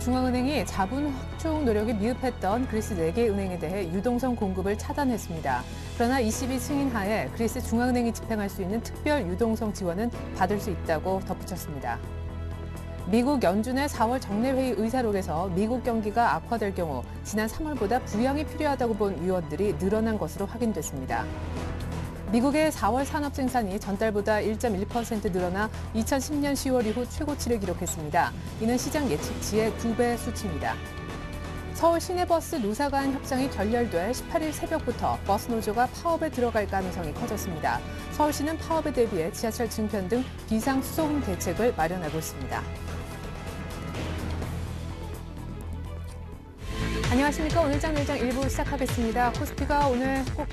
중앙은행이 자본 확충 노력이 미흡했던 그리스 4개 은행에 대해 유동성 공급을 차단했습니다. 그러나 ECB 승인하에 그리스 중앙은행이 집행할 수 있는 특별 유동성 지원은 받을 수 있다고 덧붙였습니다. 미국 연준의 4월 정례회의 의사록에서 미국 경기가 악화될 경우 지난 3월보다 부양이 필요하다고 본 위원들이 늘어난 것으로 확인됐습니다. 미국의 4월 산업 생산이 전달보다 1.1% 늘어나 2010년 10월 이후 최고치를 기록했습니다. 이는 시장 예측치의 2배 수치입니다. 서울 시내버스 노사 간 협상이 결렬돼 18일 새벽부터 버스 노조가 파업에 들어갈 가능성이 커졌습니다. 서울시는 파업에 대비해 지하철 증편 등 비상수송 대책을 마련하고 있습니다. 안녕하십니까. 오늘장 내일장 1부 시작하겠습니다. 코스피가 오늘 꼭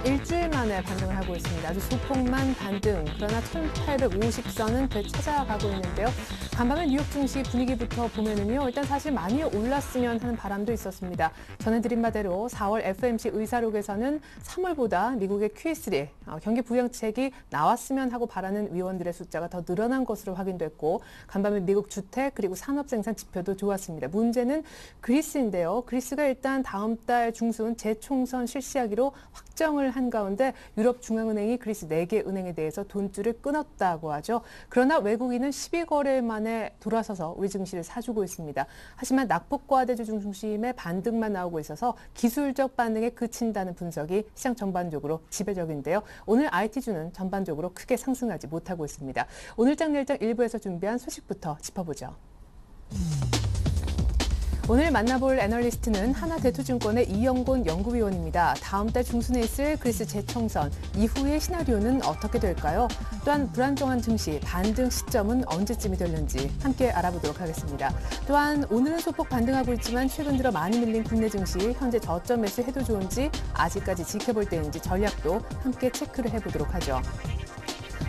일주일 만에 반등을 하고 있습니다. 아주 소폭만 반등, 그러나 1850선은 되찾아가고 있는데요. 간밤에 뉴욕 증시 분위기부터 보면은요, 일단 사실 많이 올랐으면 하는 바람도 있었습니다. 전해드린 바대로 4월 FOMC 의사록에서는 3월보다 미국의 QE3, 경기 부양책이 나왔으면 하고 바라는 위원들의 숫자가 더 늘어난 것으로 확인됐고, 간밤에 미국 주택 그리고 산업 생산 지표도 좋았습니다. 문제는 그리스인데요. 그리스가 일단 다음 달 중순 재총선 실시하기로 확정을 한 가운데 유럽 중앙은행이 그리스 4개 은행에 대해서 돈줄을 끊었다고 하죠. 그러나 외국인은 12거래일 만에 돌아서서 우리 증시를 사주고 있습니다. 하지만 낙폭과 대주 중심의 반등만 나오고 있어서 기술적 반등에 그친다는 분석이 시장 전반적으로 지배적인데요. 오늘 IT주는 전반적으로 크게 상승하지 못하고 있습니다. 오늘장 내일장 1부에서 준비한 소식부터 짚어보죠. 오늘 만나볼 애널리스트는 하나대투증권의 이영곤 연구위원입니다. 다음 달 중순에 있을 그리스 재총선 이후의 시나리오는 어떻게 될까요? 또한 불안정한 증시 반등 시점은 언제쯤이 될는지 함께 알아보도록 하겠습니다. 또한 오늘은 소폭 반등하고 있지만 최근 들어 많이 밀린 국내 증시 현재 저점 매수해도 좋은지 아직까지 지켜볼 때인지 전략도 함께 체크를 해보도록 하죠.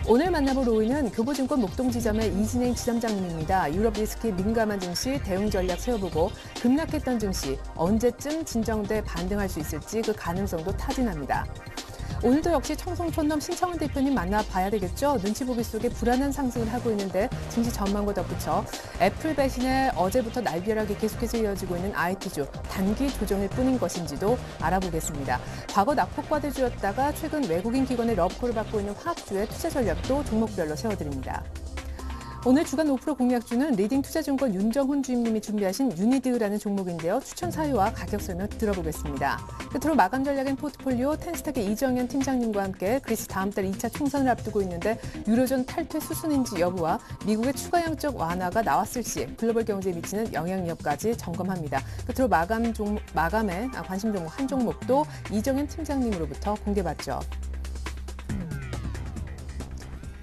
오늘 만나볼 5위는 교보증권 목동지점의 이진행 지점장님입니다. 유럽 리스크에 민감한 증시 대응 전략 세워보고 급락했던 증시 언제쯤 진정돼 반등할 수 있을지 그 가능성도 타진합니다. 오늘도 역시 청송촌넘 신청원 대표님 만나봐야 되겠죠. 눈치 보기 속에 불안한 상승을 하고 있는데 증시 전망과 덧붙여 애플 배신에 어제부터 날벼락이 계속해서 이어지고 있는 IT주 단기 조정일 뿐인 것인지도 알아보겠습니다. 과거 낙폭과대주였다가 최근 외국인 기관의 러브콜을 받고 있는 화학주의 투자 전략도 종목별로 세워드립니다. 오늘 주간 5% 공략주는 리딩투자증권 윤정훈 주임님이 준비하신 유니드라는 종목인데요. 추천 사유와 가격 설명 들어보겠습니다. 끝으로 마감 전략인 포트폴리오 텐스탁의 이정현 팀장님과 함께 그리스 다음 달 2차 총선을 앞두고 있는데 유로존 탈퇴 수순인지 여부와 미국의 추가 양적 완화가 나왔을 시 글로벌 경제에 미치는 영향력까지 점검합니다. 끝으로 마감에 관심 종목 한 종목도 이정현 팀장님으로부터 공개받죠.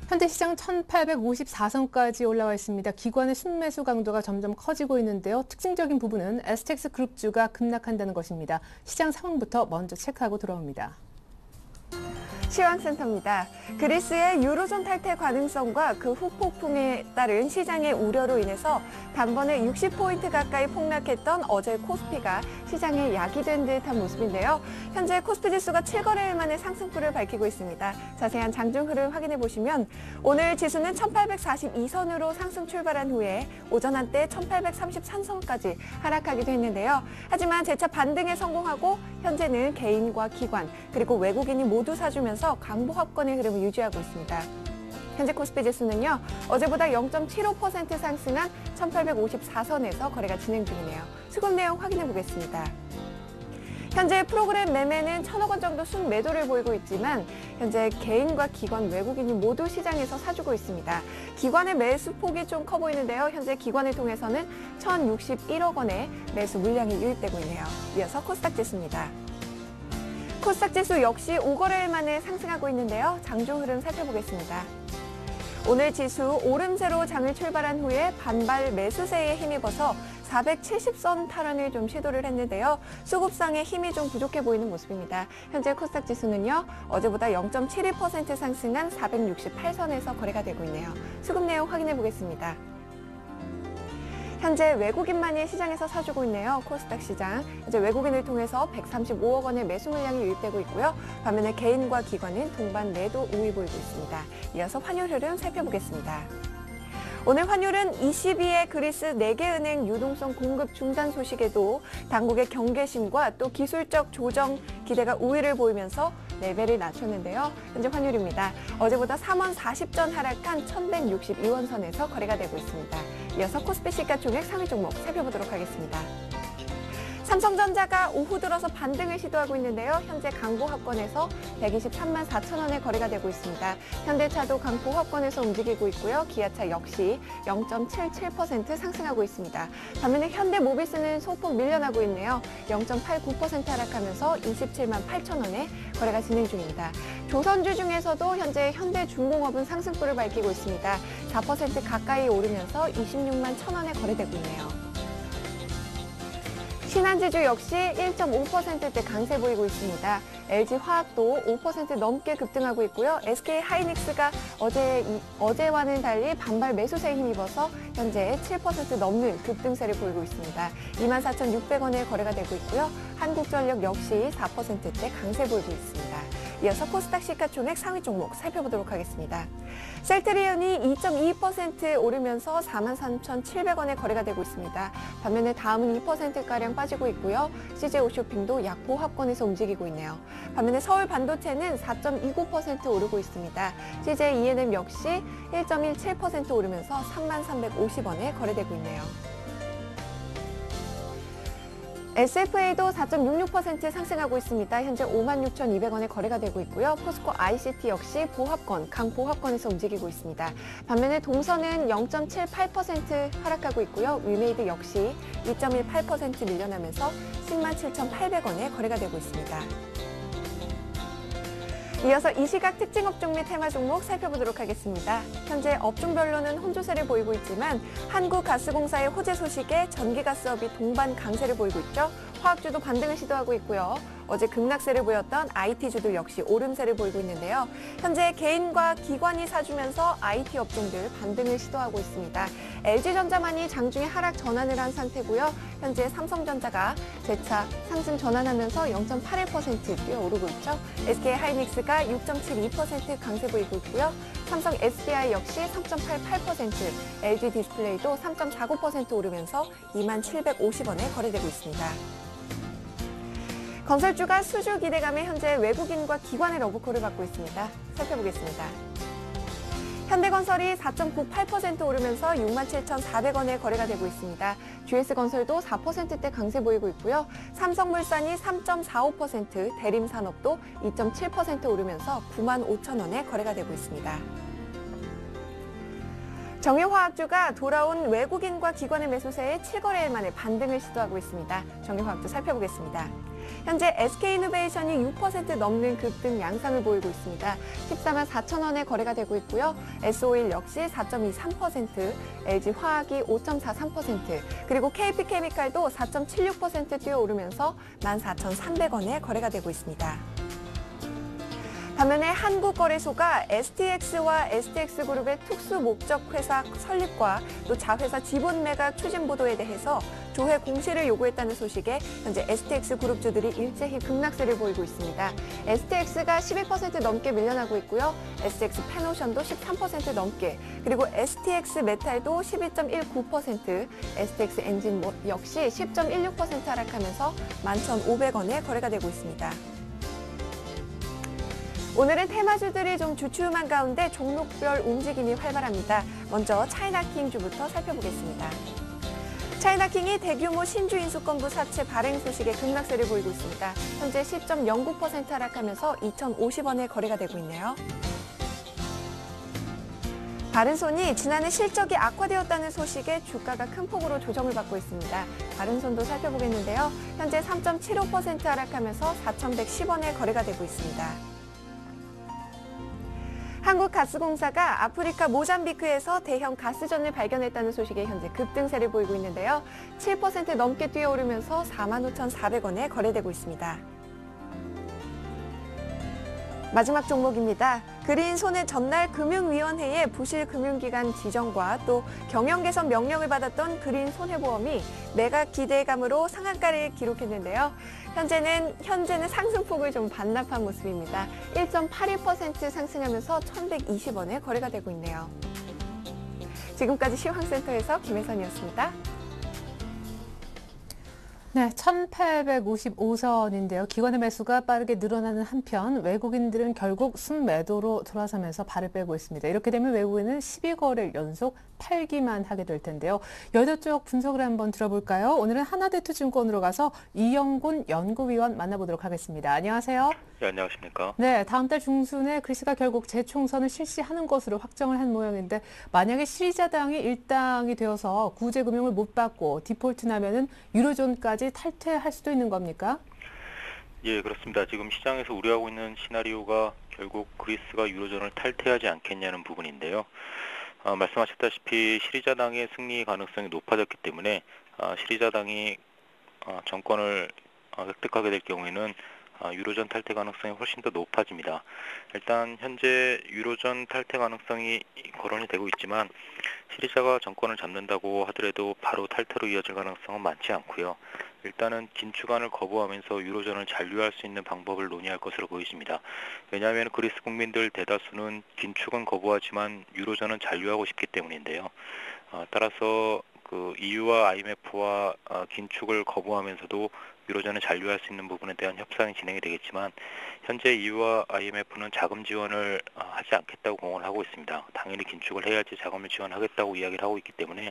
현재 시장 1854선까지 올라와 있습니다. 기관의 순매수 강도가 점점 커지고 있는데요. 특징적인 부분은 STX 그룹주가 급락한다는 것입니다. 시장 상황부터 먼저 체크하고 돌아옵니다. 시황센터입니다. 그리스의 유로존 탈퇴 가능성과 그 후폭풍에 따른 시장의 우려로 인해서 단번에 60포인트 가까이 폭락했던 어제 코스피가 시장에 약이 된 듯한 모습인데요. 현재 코스피 지수가 7거래일 만에 상승폭을 밝히고 있습니다. 자세한 장중 흐름 확인해 보시면 오늘 지수는 1842선으로 상승 출발한 후에 오전 한때 1833선까지 하락하기도 했는데요. 하지만 재차 반등에 성공하고 현재는 개인과 기관 그리고 외국인이 모두 사주면서 강보합권의 흐름을 유지하고 있습니다. 현재 코스피 지수는요, 어제보다 0.75% 상승한 1854선에서 거래가 진행 중이네요. 수급 내용 확인해 보겠습니다. 현재 프로그램 매매는 1,000억 원 정도 순매도를 보이고 있지만 현재 개인과 기관, 외국인이 모두 시장에서 사주고 있습니다. 기관의 매수 폭이 좀 커 보이는데요. 현재 기관을 통해서는 1,061억 원의 매수 물량이 유입되고 있네요. 이어서 코스닥 지수입니다. 코스닥 지수 역시 5거래일 만에 상승하고 있는데요. 장중 흐름 살펴보겠습니다. 오늘 지수 오름세로 장을 출발한 후에 반발 매수세에 힘입어서 470선 탈환을 좀 시도를 했는데요. 수급상의 힘이 좀 부족해 보이는 모습입니다. 현재 코스닥 지수는요, 어제보다 0.72% 상승한 468선에서 거래가 되고 있네요. 수급 내용 확인해 보겠습니다. 현재 외국인만이 시장에서 사주고 있네요. 코스닥 시장. 현재 외국인을 통해서 135억 원의 매수 물량이 유입되고 있고요. 반면에 개인과 기관은 동반 매도 우위 보이고 있습니다. 이어서 환율 흐름 살펴보겠습니다. 오늘 환율은 22의 그리스 4개 은행 유동성 공급 중단 소식에도 당국의 경계심과 또 기술적 조정 기대가 우위를 보이면서 레벨을 낮췄는데요. 현재 환율입니다. 어제보다 3원 40전 하락한 1162원 선에서 거래가 되고 있습니다. 이어서 코스피 시가총액 상위 종목 살펴보도록 하겠습니다. 삼성전자가 오후 들어서 반등을 시도하고 있는데요. 현재 강보합권에서 123만 4천 원에 거래가 되고 있습니다. 현대차도 강보합권에서 움직이고 있고요. 기아차 역시 0.77% 상승하고 있습니다. 반면에 현대모비스는 소폭 밀려나고 있네요. 0.89% 하락하면서 27만 8천 원에 거래가 진행 중입니다. 조선주 중에서도 현재 현대중공업은 상승폭을 밝히고 있습니다. 4% 가까이 오르면서 26만 1천 원에 거래되고 있네요. 신한지주 역시 1.5%대 강세 보이고 있습니다. LG화학도 5% 넘게 급등하고 있고요. SK하이닉스가 어제와는 달리 반발 매수세에 힘입어서 현재 7% 넘는 급등세를 보이고 있습니다. 24,600원에 거래가 되고 있고요. 한국전력 역시 4%대 강세 보이고 있습니다. 이어서 코스닥 시가총액 상위 종목 살펴보도록 하겠습니다. 셀트리온이 2.2% 오르면서 43,700원에 거래가 되고 있습니다. 반면에 다음은 2%가량 빠지고 있고요. CJ오쇼핑도 약보합권에서 움직이고 있네요. 반면에 서울반도체는 4.29% 오르고 있습니다. CJENM 역시 1.17% 오르면서 3350원에 거래되고 있네요. SFA도 4.66% 상승하고 있습니다. 현재 56,200원에 거래가 되고 있고요. 포스코 ICT 역시 보합권, 강보합권에서 움직이고 있습니다. 반면에 동선은 0.78% 하락하고 있고요. 위메이드 역시 2.18% 밀려나면서 107,800원에 거래가 되고 있습니다. 이어서 이 시각 특징 업종 및 테마 종목 살펴보도록 하겠습니다. 현재 업종별로는 혼조세를 보이고 있지만 한국가스공사의 호재 소식에 전기가스업이 동반 강세를 보이고 있죠. 화학주도 반등을 시도하고 있고요. 어제 급락세를 보였던 IT주도 역시 오름세를 보이고 있는데요. 현재 개인과 기관이 사주면서 IT 업종들 반등을 시도하고 있습니다. LG전자만이 장중에 하락 전환을 한 상태고요. 현재 삼성전자가 재차 상승 전환하면서 0.81% 뛰어오르고 있죠. SK하이닉스가 6.72% 강세 보이고 있고요. 삼성 SDI 역시 3.88%, LG디스플레이도 3.49% 오르면서 2750원에 거래되고 있습니다. 건설주가 수주 기대감에 현재 외국인과 기관의 러브콜을 받고 있습니다. 살펴보겠습니다. 현대건설이 4.98% 오르면서 67,400원에 거래가 되고 있습니다. GS건설도 4%대 강세 보이고 있고요. 삼성물산이 3.45%, 대림산업도 2.7% 오르면서 95,000원에 거래가 되고 있습니다. 정유화학주가 돌아온 외국인과 기관의 매수세에 7거래일 만에 반등을 시도하고 있습니다. 정유화학주 살펴보겠습니다. 현재 SK이노베이션이 6% 넘는 급등 양상을 보이고 있습니다. 14만 4천 원에 거래가 되고 있고요. S-오일 역시 4.23%, LG화학이 5.43%, 그리고 KP케미칼도 4.76% 뛰어오르면서 14,300원에 거래가 되고 있습니다. 반면에 한국거래소가 STX와 STX그룹의 특수목적회사 설립과 또 자회사 지분 매각 추진 보도에 대해서 조회 공시를 요구했다는 소식에 현재 STX그룹주들이 일제히 급락세를 보이고 있습니다. STX가 11% 넘게 밀려나고 있고요. STX 페노션도 13% 넘게, 그리고 STX 메탈도 12.19%, STX 엔진 역시 10.16% 하락하면서 11,500원에 거래가 되고 있습니다. 오늘은 테마주들이 좀 주춤한 가운데 종목별 움직임이 활발합니다. 먼저 차이나킹주부터 살펴보겠습니다. 차이나킹이 대규모 신주 인수권부 사채 발행 소식에 급락세를 보이고 있습니다. 현재 10.09% 하락하면서 2,050원에 거래가 되고 있네요. 바른손이 지난해 실적이 악화되었다는 소식에 주가가 큰 폭으로 조정을 받고 있습니다. 바른손도 살펴보겠는데요. 현재 3.75% 하락하면서 4,110원에 거래가 되고 있습니다. 한국가스공사가 아프리카 모잠비크에서 대형 가스전을 발견했다는 소식에 현재 급등세를 보이고 있는데요. 7% 넘게 뛰어오르면서 45,400원에 거래되고 있습니다. 마지막 종목입니다. 그린손의 전날 금융위원회의 부실 금융기관 지정과 또 경영 개선 명령을 받았던 그린손해보험이 매각 기대감으로 상한가를 기록했는데요. 현재는 상승폭을 좀 반납한 모습입니다. 1.81% 상승하면서 1,120원에 거래가 되고 있네요. 지금까지 시황센터에서 김혜선이었습니다. 네, 1855선인데요. 기관의 매수가 빠르게 늘어나는 한편 외국인들은 결국 순매도로 돌아서면서 발을 빼고 있습니다. 이렇게 되면 외국인은 12거래일 연속 팔기만 하게 될 텐데요. 여덟 쪽 분석을 한번 들어볼까요? 오늘은 하나대투증권으로 가서 이영곤 연구위원 만나보도록 하겠습니다. 안녕하세요. 네, 안녕하십니까. 네, 다음 달 중순에 그리스가 결국 재총선을 실시하는 것으로 확정을 한 모양인데 만약에 시리자당이 일당이 되어서 구제금융을 못 받고 디폴트 나면은 유로존까지 탈퇴할 수도 있는 겁니까? 예, 그렇습니다. 지금 시장에서 우려하고 있는 시나리오가 결국 그리스가 유로존을 탈퇴하지 않겠냐는 부분인데요. 말씀하셨다시피 시리자당의 승리 가능성이 높아졌기 때문에 시리자당이 정권을 획득하게 될 경우에는 유로존 탈퇴 가능성이 훨씬 더 높아집니다. 일단 현재 유로존 탈퇴 가능성이 거론이 되고 있지만 시리자가 정권을 잡는다고 하더라도 바로 탈퇴로 이어질 가능성은 많지 않고요. 일단은 긴축안을 거부하면서 유로존을 잔류할 수 있는 방법을 논의할 것으로 보이십니다. 왜냐하면 그리스 국민들 대다수는 긴축은 거부하지만 유로존은 잔류하고 싶기 때문인데요. 따라서 그 EU와 IMF와 긴축을 거부하면서도 유로존에 잔류할 수 있는 부분에 대한 협상이 진행이 되겠지만 현재 EU와 IMF는 자금 지원을 하지 않겠다고 공언을 하고 있습니다. 당연히 긴축을 해야지 자금을 지원하겠다고 이야기를 하고 있기 때문에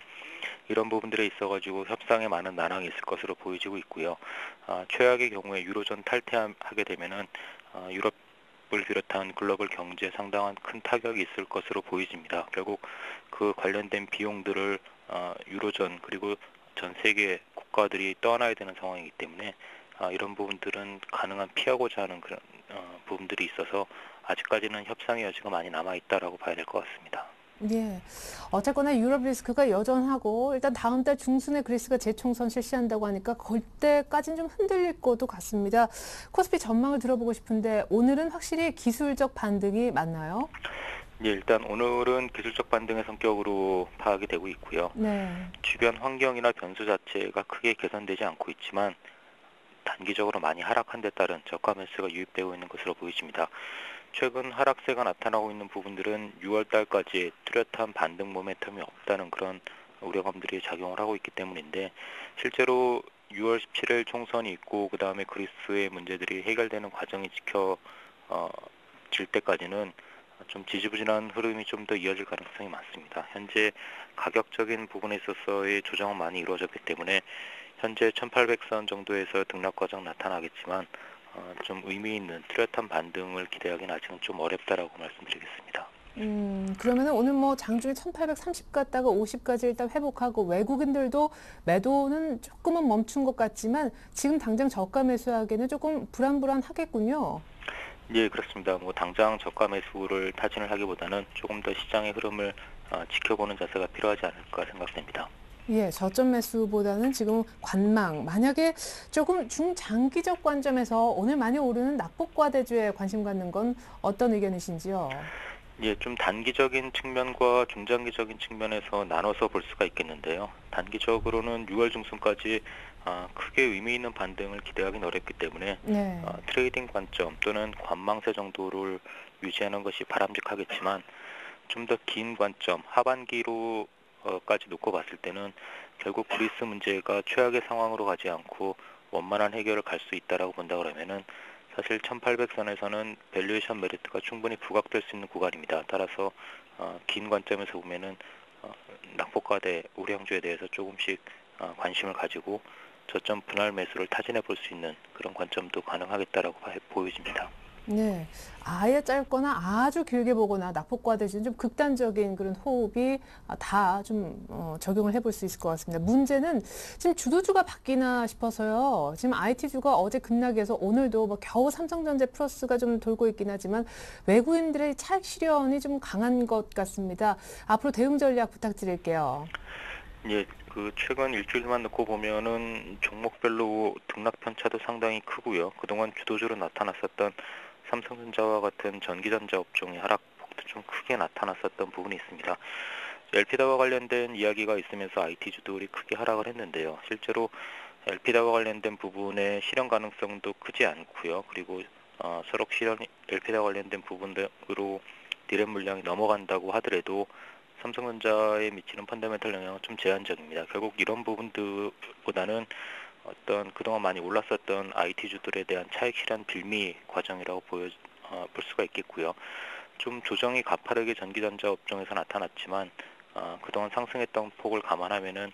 이런 부분들에 있어가지고 협상에 많은 난항이 있을 것으로 보여지고 있고요. 최악의 경우에 유로존 탈퇴하게 되면은 유럽을 비롯한 글로벌 경제에 상당한 큰 타격이 있을 것으로 보여집니다. 결국 그 관련된 비용들을 유로존 그리고 전 세계 국가들이 떠나야 되는 상황이기 때문에 이런 부분들은 가능한 피하고자 하는 그런 부분들이 있어서 아직까지는 협상의 여지가 많이 남아있다라고 봐야 될 것 같습니다. 예. 어쨌거나 유럽 리스크가 여전하고 일단 다음 달 중순에 그리스가 재총선 실시한다고 하니까 그때까지는 좀 흔들릴 것도 같습니다. 코스피 전망을 들어보고 싶은데 오늘은 확실히 기술적 반등이 맞나요? 예, 일단 오늘은 기술적 반등의 성격으로 파악이 되고 있고요. 네. 주변 환경이나 변수 자체가 크게 개선되지 않고 있지만 단기적으로 많이 하락한 데 따른 저가 매수가 유입되고 있는 것으로 보여집니다. 최근 하락세가 나타나고 있는 부분들은 6월 달까지 뚜렷한 반등 모멘텀이 없다는 그런 우려감들이 작용을 하고 있기 때문인데 실제로 6월 17일 총선이 있고 그 다음에 그리스의 문제들이 해결되는 과정이 지켜질 때까지는 좀 지지부진한 흐름이 좀 더 이어질 가능성이 많습니다. 현재 가격적인 부분에 있어서의 조정은 많이 이루어졌기 때문에 현재 1800선 정도에서 등락 과정 나타나겠지만 좀 의미 있는 뚜렷한 반등을 기대하기는 아직은 좀 어렵다라고 말씀드리겠습니다. 그러면은 오늘 뭐 장중에 1830 갔다가 50까지 일단 회복하고 외국인들도 매도는 조금은 멈춘 것 같지만 지금 당장 저가 매수하기에는 조금 불안하겠군요. 예, 그렇습니다. 뭐 당장 저가 매수를 타진을 하기보다는 조금 더 시장의 흐름을 지켜보는 자세가 필요하지 않을까 생각됩니다. 예, 저점 매수보다는 지금 관망, 만약에 조금 중장기적 관점에서 오늘 많이 오르는 낙폭과대주에 관심 갖는 건 어떤 의견이신지요? 예, 좀 단기적인 측면과 중장기적인 측면에서 나눠서 볼 수가 있겠는데요. 단기적으로는 6월 중순까지 크게 의미 있는 반등을 기대하기는 어렵기 때문에 네. 트레이딩 관점 또는 관망세 정도를 유지하는 것이 바람직하겠지만 좀 더 긴 관점, 하반기로까지 놓고 봤을 때는 결국 그리스 문제가 최악의 상황으로 가지 않고 원만한 해결을 갈 수 있다라고 본다 그러면은 사실 1800선에서는 밸류에이션 메리트가 충분히 부각될 수 있는 구간입니다. 따라서 긴 관점에서 보면은 낙폭과대 우량주에 대해서 조금씩 관심을 가지고 저점 분할 매수를 타진해 볼 수 있는 그런 관점도 가능하겠다라고 보여집니다. 네, 아예 짧거나 아주 길게 보거나 낙폭과대주는 좀 극단적인 그런 호흡이 다 좀 적용을 해볼 수 있을 것 같습니다. 문제는 지금 주도주가 바뀌나 싶어서요. 지금 IT주가 어제 급락해서 오늘도 뭐 겨우 삼성전자 플러스가 좀 돌고 있긴 하지만 외국인들의 차익 실현이 좀 강한 것 같습니다. 앞으로 대응 전략 부탁드릴게요. 예, 그 최근 일주일만 놓고 보면은 종목별로 등락 편차도 상당히 크고요. 그동안 주도주로 나타났었던 삼성전자와 같은 전기전자 업종의 하락폭도 좀 크게 나타났었던 부분이 있습니다. 엘피다와 관련된 이야기가 있으면서 IT주들이 크게 하락을 했는데요. 실제로 엘피다와 관련된 부분의 실현 가능성도 크지 않고요. 그리고 서로 실현 엘피다와 관련된 부분으로 디램 물량이 넘어간다고 하더라도 삼성전자에 미치는 펀더멘털 영향은 좀 제한적입니다. 결국 이런 부분들보다는 어떤 그동안 많이 올랐었던 IT주들에 대한 차익 실현 빌미 과정이라고 볼 수가 있겠고요. 좀 조정이 가파르게 전기전자 업종에서 나타났지만 그동안 상승했던 폭을 감안하면은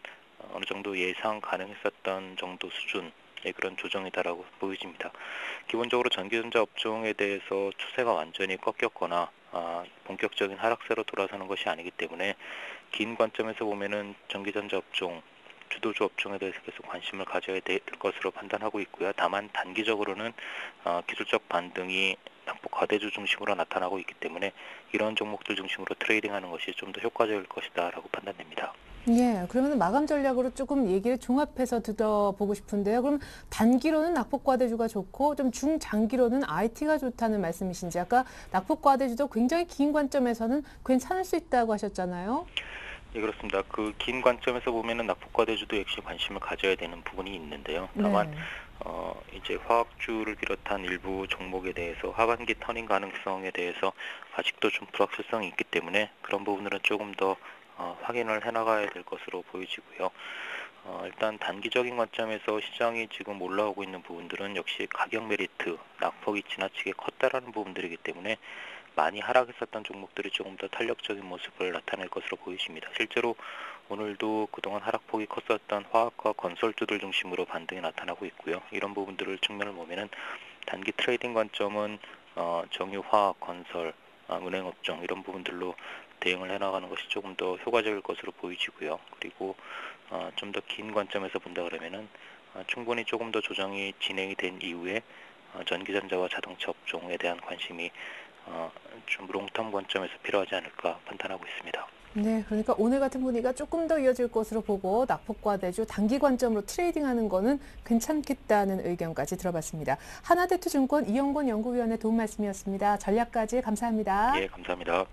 어느 정도 예상 가능했었던 정도 수준의 그런 조정이다라고 보여집니다. 기본적으로 전기전자 업종에 대해서 추세가 완전히 꺾였거나 본격적인 하락세로 돌아서는 것이 아니기 때문에 긴 관점에서 보면은 전기전자 업종 주도주 업종에 대해서 계속 관심을 가져야 될 것으로 판단하고 있고요. 다만 단기적으로는 기술적 반등이 낙폭 과대주 중심으로 나타나고 있기 때문에 이런 종목들 중심으로 트레이딩하는 것이 좀 더 효과적일 것이다라고 판단됩니다. 예, 그러면 마감 전략으로 조금 얘기를 종합해서 들어보고 싶은데요. 그럼 단기로는 낙폭과대주가 좋고 좀 중장기로는 IT가 좋다는 말씀이신지, 아까 낙폭과대주도 굉장히 긴 관점에서는 괜찮을 수 있다고 하셨잖아요. 예, 그렇습니다. 그 긴 관점에서 보면은 낙폭과대주도 역시 관심을 가져야 되는 부분이 있는데요. 다만 네. 이제 화학주를 비롯한 일부 종목에 대해서 하반기 터닝 가능성에 대해서 아직도 좀 불확실성이 있기 때문에 그런 부분들은 조금 더 확인을 해나가야 될 것으로 보여지고요. 일단 단기적인 관점에서 시장이 지금 올라오고 있는 부분들은 역시 가격 메리트, 낙폭이 지나치게 컸다라는 부분들이기 때문에 많이 하락했었던 종목들이 조금 더 탄력적인 모습을 나타낼 것으로 보이십니다. 실제로 오늘도 그동안 하락폭이 컸었던 화학과 건설주들 중심으로 반등이 나타나고 있고요. 이런 부분들을 측면을 보면은 단기 트레이딩 관점은 정유화학, 건설, 은행업종 이런 부분들로 대응을 해나가는 것이 조금 더 효과적일 것으로 보이지고요. 그리고 좀 더 긴 관점에서 본다 그러면은 충분히 조금 더 조정이 진행이 된 이후에 전기전자와 자동차 업종에 대한 관심이 좀 롱텀 관점에서 필요하지 않을까 판단하고 있습니다. 네, 그러니까 오늘 같은 분위기가 조금 더 이어질 것으로 보고 낙폭과대주 단기 관점으로 트레이딩하는 거는 괜찮겠다는 의견까지 들어봤습니다. 하나대투증권 이영곤 연구위원의 도움 말씀이었습니다. 전략까지 감사합니다. 예, 감사합니다.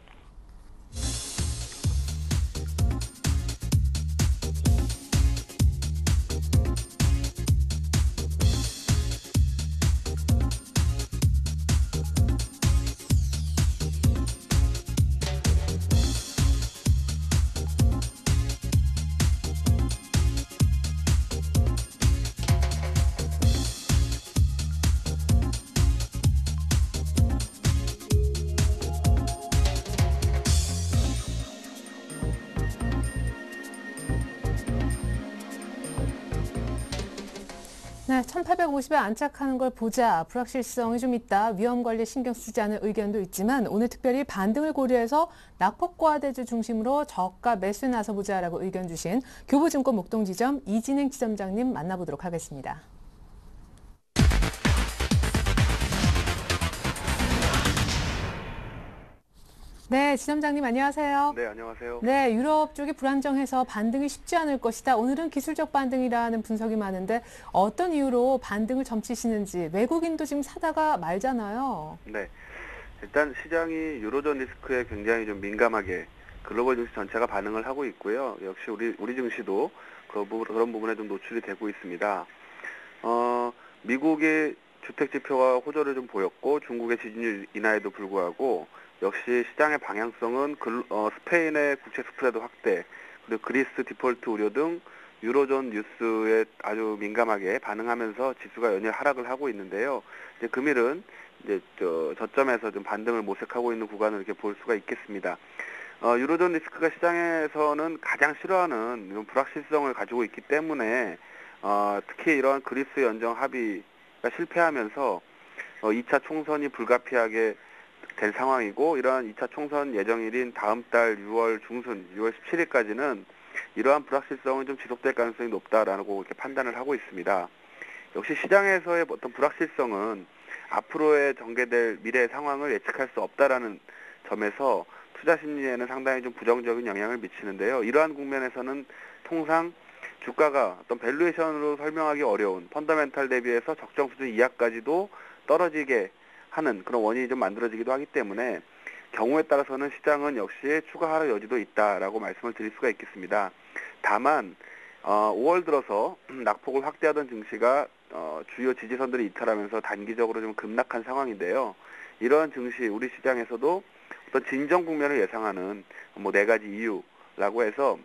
네, 1850에 안착하는 걸 보자. 불확실성이 좀 있다. 위험 관리 신경 쓰지 않을 의견도 있지만 오늘 특별히 반등을 고려해서 낙폭과대주 중심으로 저가 매수에 나서보자라고 의견 주신 교보증권 목동지점 이진행 지점장님 만나보도록 하겠습니다. 네, 지점장님 안녕하세요. 네, 안녕하세요. 네, 유럽 쪽이 불안정해서 반등이 쉽지 않을 것이다. 오늘은 기술적 반등이라는 분석이 많은데 어떤 이유로 반등을 점치시는지, 외국인도 지금 사다가 말잖아요. 네, 일단 시장이 유로존 리스크에 굉장히 좀 민감하게 글로벌 증시 전체가 반응을 하고 있고요. 역시 우리 증시도 그런 부분에 좀 노출이 되고 있습니다. 미국의 주택 지표가 호조를 좀 보였고 중국의 지지율 인하에도 불구하고 역시 시장의 방향성은 스페인의 국채 스프레드 확대, 그리고 그리스 디폴트 우려 등 유로존 뉴스에 아주 민감하게 반응하면서 지수가 연일 하락을 하고 있는데요. 이제 금일은 이제 저점에서 좀 반등을 모색하고 있는 구간을 이렇게 볼 수가 있겠습니다. 유로존 리스크가 시장에서는 가장 싫어하는 이런 불확실성을 가지고 있기 때문에 특히 이러한 그리스 연정 합의가 실패하면서 2차 총선이 불가피하게 될 상황이고, 이러한 2차 총선 예정일인 다음 달 6월 중순, 6월 17일까지는 이러한 불확실성은 좀 지속될 가능성이 높다라고 이렇게 판단을 하고 있습니다. 역시 시장에서의 어떤 불확실성은 앞으로의 전개될 미래의 상황을 예측할 수 없다라는 점에서 투자 심리에는 상당히 좀 부정적인 영향을 미치는데요. 이러한 국면에서는 통상 주가가 어떤 밸류에이션으로 설명하기 어려운 펀더멘탈 대비해서 적정 수준 이하까지도 떨어지게 하는 그런 원인이 좀 만들어지기도 하기 때문에 경우에 따라서는 시장은 역시 추가 하락 여지도 있다라고 말씀을 드릴 수가 있겠습니다. 다만 5월 들어서 낙폭을 확대하던 증시가 주요 지지선들이 이탈하면서 단기적으로 좀 급락한 상황인데요. 이러한 증시 우리 시장에서도 어떤 진정 국면을 예상하는 뭐 4가지 이유라고 해서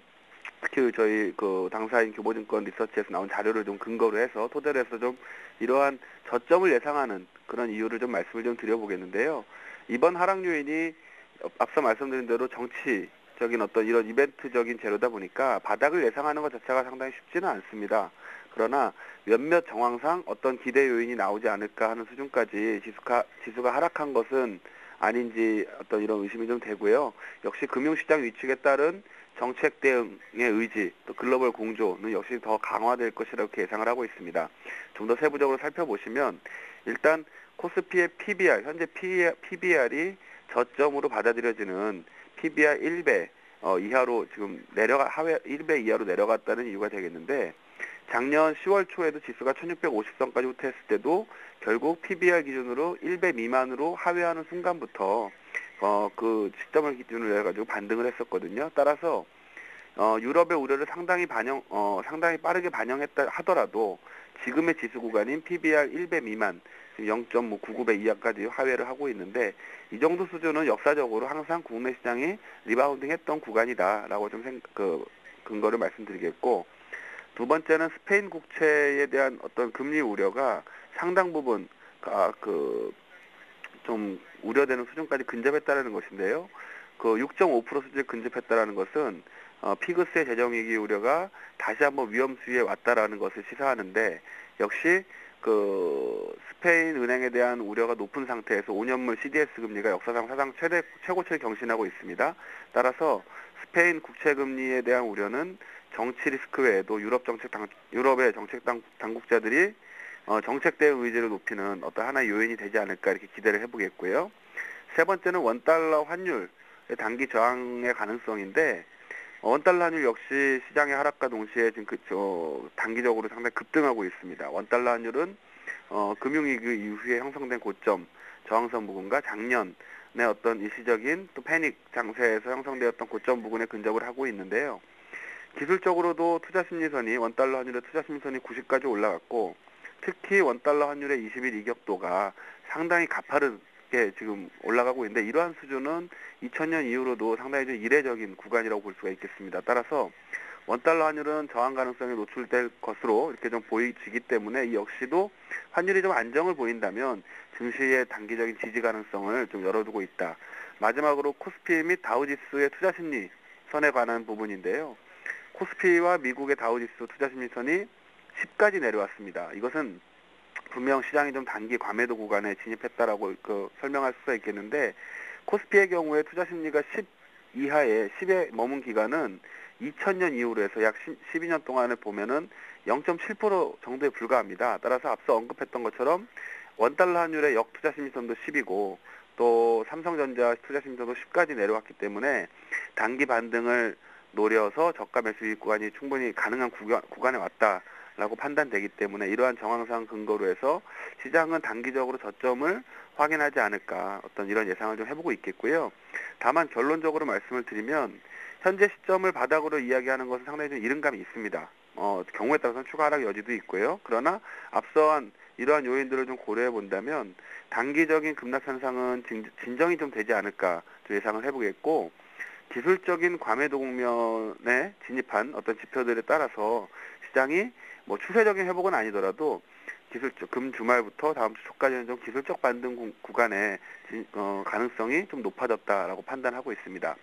특히 저희 그 당사인 교보증권 리서치에서 나온 자료를 좀 근거로 해서 토대로 해서 좀 이러한 저점을 예상하는 그런 이유를 좀 말씀을 좀 드려보겠는데요. 이번 하락 요인이 앞서 말씀드린 대로 정치적인 어떤 이런 이벤트적인 재료다 보니까 바닥을 예상하는 것 자체가 상당히 쉽지는 않습니다. 그러나 몇몇 정황상 어떤 기대 요인이 나오지 않을까 하는 수준까지 지수가 하락한 것은 아닌지 어떤 이런 의심이 좀 되고요. 역시 금융시장 위축에 따른 정책 대응의 의지, 또 글로벌 공조는 역시 더 강화될 것이라고 예상을 하고 있습니다. 좀 더 세부적으로 살펴보시면 일단 코스피의 PBR, 현재 PBR이 저점으로 받아들여지는 PBR 1배 이하로 지금 1배 이하로 내려갔다는 이유가 되겠는데 작년 10월 초에도 지수가 1650선까지 후퇴했을 때도 결국 PBR 기준으로 1배 미만으로 하회하는 순간부터 그 시점을 기준으로 해가지고 반등을 했었거든요. 따라서 유럽의 우려를 상당히 빠르게 반영했다 하더라도 지금의 지수 구간인 PBR 1배 미만 0.99배 이하까지 하회를 하고 있는데 이 정도 수준은 역사적으로 항상 국내 시장이 리바운딩했던 구간이다라고 좀 근거를 말씀드리겠고, 두 번째는 스페인 국채에 대한 어떤 금리 우려가 상당 부분 좀 우려되는 수준까지 근접했다는 것인데요. 그 6.5% 수준에 근접했다는 것은 피그스의 재정위기 우려가 다시 한번 위험 수위에 왔다라는 것을 시사하는데, 역시 그 스페인 은행에 대한 우려가 높은 상태에서 5년물 CDS 금리가 역사상 사상 최고치를 경신하고 있습니다. 따라서 스페인 국채 금리에 대한 우려는 정치 리스크 외에도 유럽의 정책 당국자들이 정책 대응 의지를 높이는 어떤 하나의 요인이 되지 않을까 이렇게 기대를 해보겠고요. 세 번째는 원달러 환율의 단기 저항의 가능성인데, 원달러 환율 역시 시장의 하락과 동시에 지금 단기적으로 상당히 급등하고 있습니다. 원달러 환율은 금융위기 이후에 형성된 고점, 저항선 부근과 작년에 어떤 일시적인 또 패닉 장세에서 형성되었던 고점 부근에 근접을 하고 있는데요. 기술적으로도 원달러 환율의 투자심리선이 90까지 올라갔고, 특히 원달러 환율의 20일 이격도가 상당히 가파르게 지금 올라가고 있는데, 이러한 수준은 2000년 이후로도 상당히 좀 이례적인 구간이라고 볼 수가 있겠습니다. 따라서 원달러 환율은 저항 가능성에 노출될 것으로 이렇게 좀 보이지기 때문에 이 역시도 환율이 좀 안정을 보인다면 증시의 단기적인 지지 가능성을 좀 열어두고 있다. 마지막으로 코스피 및 다우지수의 투자심리 선에 관한 부분인데요. 코스피와 미국의 다우지수 투자심리선이 10까지 내려왔습니다. 이것은 분명 시장이 좀 단기 과매도 구간에 진입했다라고 설명할 수가 있겠는데, 코스피의 경우에 투자심리가 10 이하에 10에 머문 기간은 2000년 이후로 해서 약 12년 동안을 보면은 0.7% 정도에 불과합니다. 따라서 앞서 언급했던 것처럼 원달러 환율의 역투자심리선도 10이고 또 삼성전자 투자심리선도 10까지 내려왔기 때문에 단기 반등을 노려서 저가 매수 이익 구간이 충분히 가능한 구간에 왔다라고 판단되기 때문에 이러한 정황상 근거로 해서 시장은 단기적으로 저점을 확인하지 않을까, 어떤 이런 예상을 좀 해보고 있겠고요. 다만 결론적으로 말씀을 드리면 현재 시점을 바닥으로 이야기하는 것은 상당히 좀 이른감이 있습니다. 경우에 따라서는 추가 하락 여지도 있고요. 그러나 앞서한 이러한 요인들을 좀 고려해 본다면 단기적인 급락 현상은 진정이 좀 되지 않을까 좀 예상을 해보겠고, 기술적인 과매도 국면에 진입한 어떤 지표들에 따라서 시장이 뭐 추세적인 회복은 아니더라도 금 주말부터 다음 주 초까지는 좀 기술적 반등 구간의 가능성이 좀 높아졌다라고 판단하고 있습니다.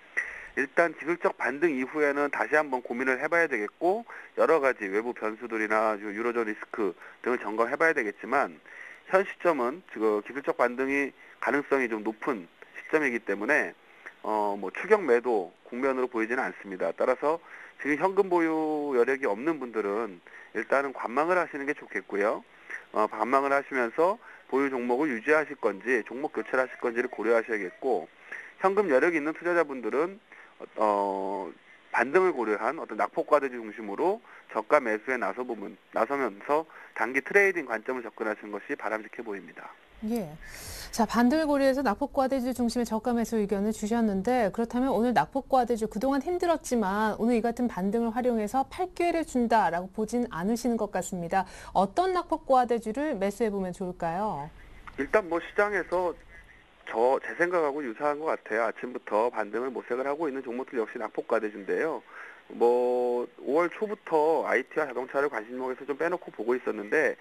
일단 기술적 반등 이후에는 다시 한번 고민을 해봐야 되겠고, 여러 가지 외부 변수들이나 유로존 리스크 등을 점검해봐야 되겠지만, 현 시점은 지금 기술적 반등이 가능성이 좀 높은 시점이기 때문에 뭐 추격 매도 국면으로 보이지는 않습니다. 따라서 지금 현금 보유 여력이 없는 분들은 일단은 관망을 하시는 게 좋겠고요. 관망을 하시면서 보유 종목을 유지하실 건지 종목 교체를 하실 건지를 고려하셔야겠고, 현금 여력이 있는 투자자분들은 반등을 고려한 어떤 낙폭과대주 중심으로 저가 매수에 나서면서 단기 트레이딩 관점을 접근하시는 것이 바람직해 보입니다. 예. 자, 반등을 고려해서 낙폭과대주 중심의 저가 매수 의견을 주셨는데, 그렇다면 오늘 낙폭과대주 그동안 힘들었지만 오늘 이 같은 반등을 활용해서 팔 기회를 준다라고 보진 않으시는 것 같습니다. 어떤 낙폭과대주를 매수해보면 좋을까요? 일단 뭐 시장에서 제 생각하고 유사한 것 같아요. 아침부터 반등을 모색을 하고 있는 종목들 역시 낙폭과대주인데요. 5월 초부터 IT와 자동차를 관심목에서 좀 빼놓고 보고 있었는데,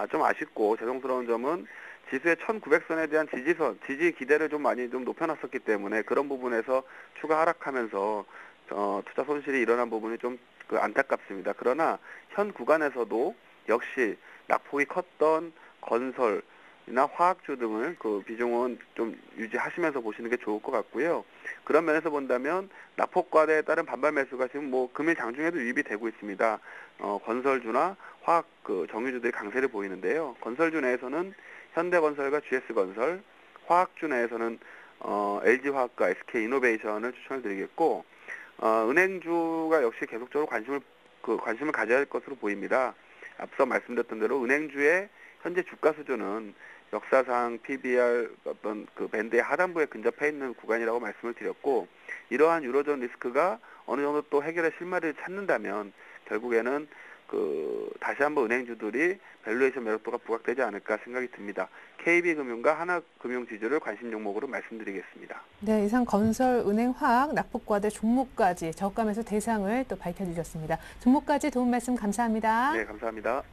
좀 아쉽고 죄송스러운 점은 지수의 1900선에 대한 지지 기대를 좀 많이 좀 높여놨었기 때문에 그런 부분에서 추가 하락하면서, 투자 손실이 일어난 부분이 좀 안타깝습니다. 그러나 현 구간에서도 역시 낙폭이 컸던 건설, 이나 화학주 등을 비중은 좀 유지하시면서 보시는 게 좋을 것 같고요. 그런 면에서 본다면 낙폭과대에 따른 반발 매수가 지금 금일 장중에도 유입이 되고 있습니다. 건설주나 화학 정유주들이 강세를 보이는데요. 건설주 내에서는 현대건설과 GS건설, 화학주 내에서는 LG화학과 SK이노베이션을 추천을 드리겠고, 은행주가 역시 계속적으로 관심을 가져야 할 것으로 보입니다. 앞서 말씀드렸던 대로 은행주의 현재 주가 수준은 역사상 PBR 어떤 밴드의 하단부에 근접해 있는 구간이라고 말씀을 드렸고, 이러한 유로존 리스크가 어느 정도 또 해결의 실마리를 찾는다면 결국에는 다시 한번 은행주들이 밸류에이션 매력도가 부각되지 않을까 생각이 듭니다. KB금융과 하나금융 지주를 관심 종목으로 말씀드리겠습니다. 네, 이상 건설, 은행, 화학, 낙폭과대 종목까지 저가 매수 대상을 또 밝혀주셨습니다. 종목까지 도움 말씀 감사합니다. 네, 감사합니다.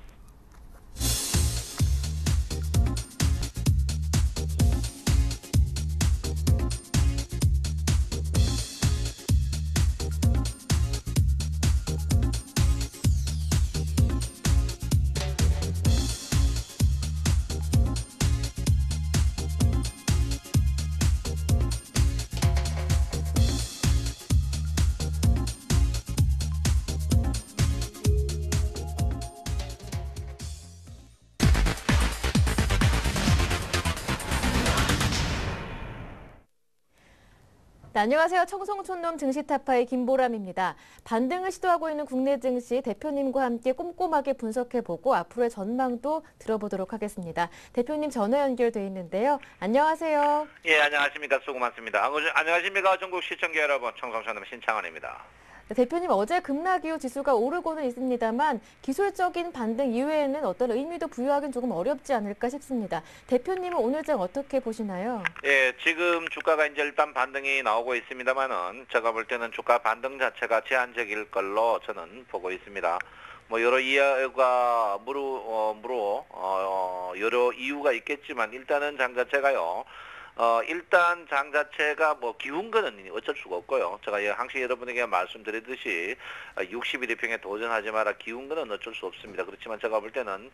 네, 안녕하세요. 청송촌놈 증시타파의 김보람입니다. 반등을 시도하고 있는 국내 증시 대표님과 함께 꼼꼼하게 분석해보고 앞으로의 전망도 들어보도록 하겠습니다. 대표님 전화 연결돼 있는데요. 안녕하세요. 예, 안녕하십니까. 수고 많습니다. 안녕하십니까. 전국 시청자 여러분. 청송촌놈 신창원입니다. 네, 대표님 어제 급락 이후 지수가 오르고는 있습니다만 기술적인 반등 이외에는 어떤 의미도 부여하기는 조금 어렵지 않을까 싶습니다. 대표님은 오늘 장 어떻게 보시나요? 예, 지금 주가가 이제 일단 반등이 나오고 있습니다만은 제가 볼 때는 주가 반등 자체가 제한적일 걸로 저는 보고 있습니다. 여러 이유가 여러 이유가 있겠지만 일단은 장 자체가요. 일단 장 자체가 기운 거는 어쩔 수가 없고요. 제가 항상 여러분에게 말씀드리듯이 61일평에 도전하지 마라. 기운 거는 어쩔 수 없습니다. 그렇지만 제가 볼 때는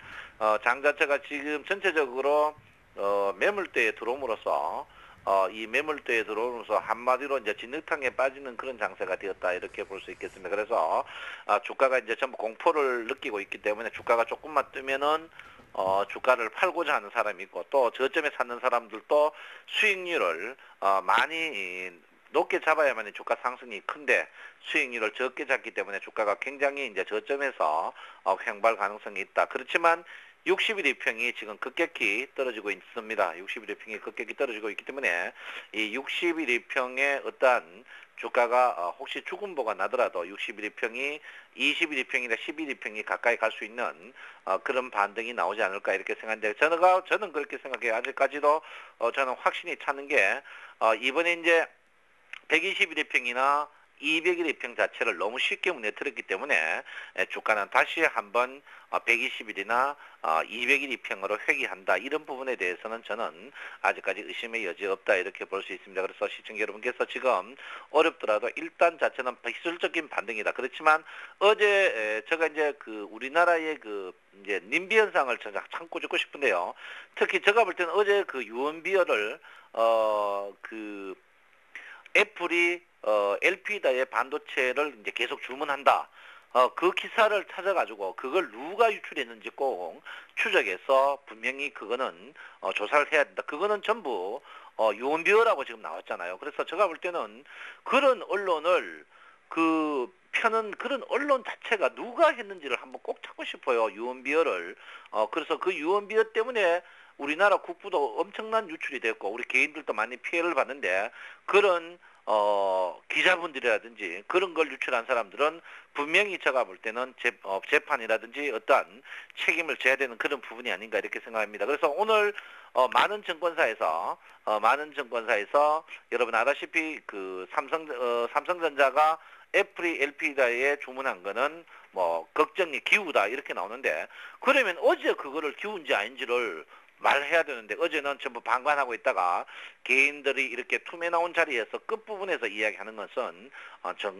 장 자체가 지금 전체적으로 매물대에 들어옴으로써 이 매물대에 들어오면서 한마디로 이제 진흙탕에 빠지는 그런 장세가 되었다 이렇게 볼 수 있겠습니다. 그래서 주가가 이제 전부 공포를 느끼고 있기 때문에 주가가 조금만 뜨면은 주가를 팔고자 하는 사람이 있고 또 저점에 사는 사람들도 수익률을 많이 높게 잡아야만 주가 상승이 큰데 수익률을 적게 잡기 때문에 주가가 굉장히 이제 저점에서 횡보할 가능성이 있다. 그렇지만 60일 이평이 지금 급격히 떨어지고 있습니다. 60일 이평이 급격히 떨어지고 있기 때문에 이 60일 이평의 어떠한 주가가 혹시 죽음보가 나더라도 60일 이평이 20일 이평이나 10일 이평이 가까이 갈 수 있는 그런 반등이 나오지 않을까 이렇게 생각하는데 저는 그렇게 생각해요. 아직까지도 저는 확신이 차는 게 이번에 이제 120일 이평이나 200일 이평 자체를 너무 쉽게 무너뜨렸기 때문에 주가는 다시 한번 120일이나 200일 이평으로 회귀한다. 이런 부분에 대해서는 저는 아직까지 의심의 여지 없다 이렇게 볼 수 있습니다. 그래서 시청자 여러분께서 지금 어렵더라도 일단 자체는 기술적인 반등이다. 그렇지만 어제 제가 이제 우리나라의 이제 님비 현상을 제가 참 꼬집고 싶은데요. 특히 제가 볼 때는 어제 유언비어를 애플이 LP다의 반도체를 이제 계속 주문한다. 그 기사를 찾아가지고 그걸 누가 유출했는지 꼭 추적해서 분명히 그거는 조사를 해야 된다. 그거는 전부 유언비어라고 지금 나왔잖아요. 그래서 제가 볼 때는 그런 언론을 펴는 그런 언론 자체가 누가 했는지를 한번 꼭 찾고 싶어요. 유언비어를. 그래서 그 유언비어 때문에 우리나라 국부도 엄청난 유출이 됐고 우리 개인들도 많이 피해를 봤는데 그런 기자분들이라든지 그런 걸 유출한 사람들은 분명히 제가 볼 때는 재판이라든지 어떠한 책임을 져야 되는 그런 부분이 아닌가 이렇게 생각합니다. 그래서 오늘 많은 증권사에서 여러분 알다시피 그 삼성전자가 애플이 LP다에 주문한 거는 뭐 걱정이 기우다 이렇게 나오는데, 그러면 어제 그거를 기운지 아닌지를 말해야 되는데 어제는 전부 방관하고 있다가 개인들이 이렇게 툼에 나온 자리에서 끝부분에서 이야기하는 것은